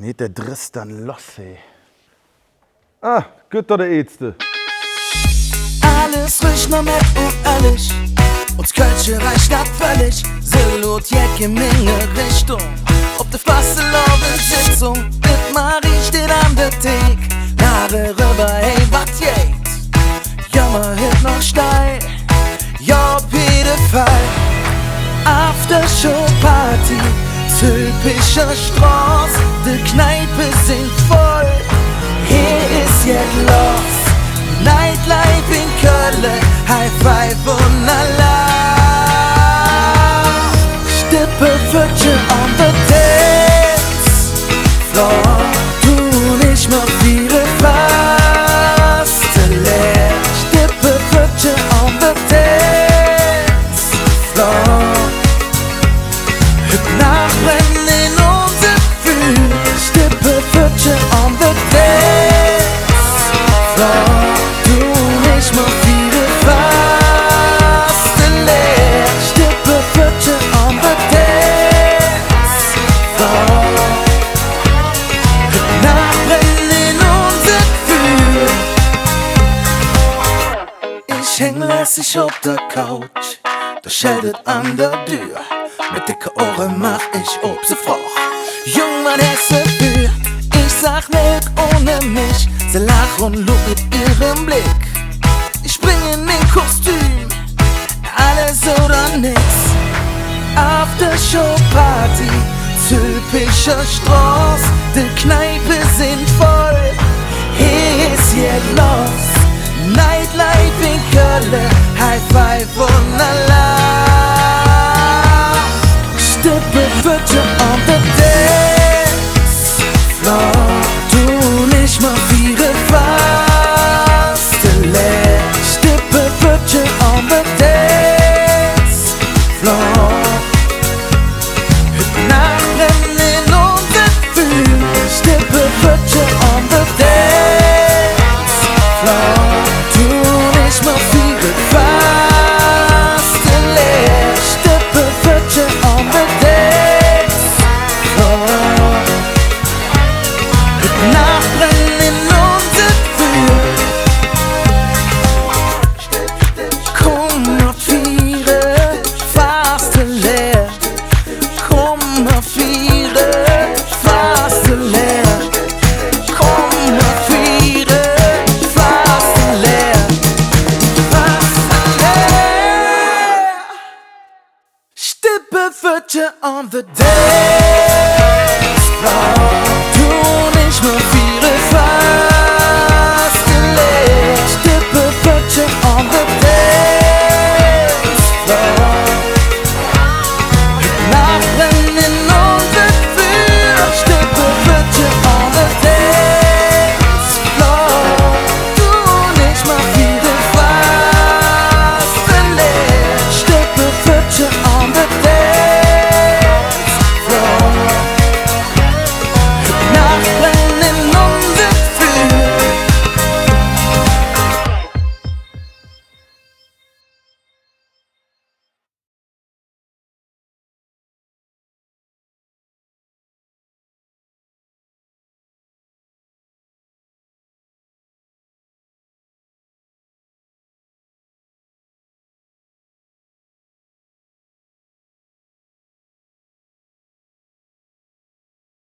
Nicht der Dristan Losse. Ah, gut der Ärzte. Alles riecht noch nett und ehrlich. Uns Kölsch reicht ab völlig. Salut, Jacke, Menge Richtung. Ob de Fastelovn-Sitzung. Mit Marie steht an der Thek. Nare rüber, hey, wat geht? Jammer, hit noch steil. Ja, auf jeden Fall. Aftershow-Party. Typischer Straß, die Kneipe singt voll. Hier ist jetzt los. Nightlife in Köln, High Five und Allah. Stippeföttche on the Dancefloor. Du nicht mehr viele Faste leer. Stippeföttche on the Dancefloor. Nachbrennen in unser Gefühl. Stippeföttche on the Dancefloor. Du nicht mehr viele Faste leer. Stippeföttche on the Dancefloor. Nachbrennen in unser Gefühl. Ich häng lässig auf der Couch. Da scheltet an der Tür. Mit dicke Ohren mach ich Obst froch. Jung, mein Hesse führt. Ich sag nicht ohne mich. Sie lacht und lugt mit ihrem Blick. Ich spring in den Kostüm. Alles oder nix. Aftershow-Party. Typischer Straß. Die Kneipe sind voll. Hier ist jetzt los. Nightlife in Köln. High Five und Allah. Stippeföttche on the Dancefloor. Du nicht mal viele Faste leer. Stippeföttche on the Dancefloor. Nachbrennen in unser Gefühl. Stippeföttche on the Dancefloor. Du nicht mal viele Faste leer. Stippeföttche on the Dancefloor. Nachbrennen in unser Gefühl. Komm auf ihre Faste leer. Komm auf ihre Faste leer. Komm auf ihre Faste leer. Faste leer. Stippeföttche on the Dancefloor.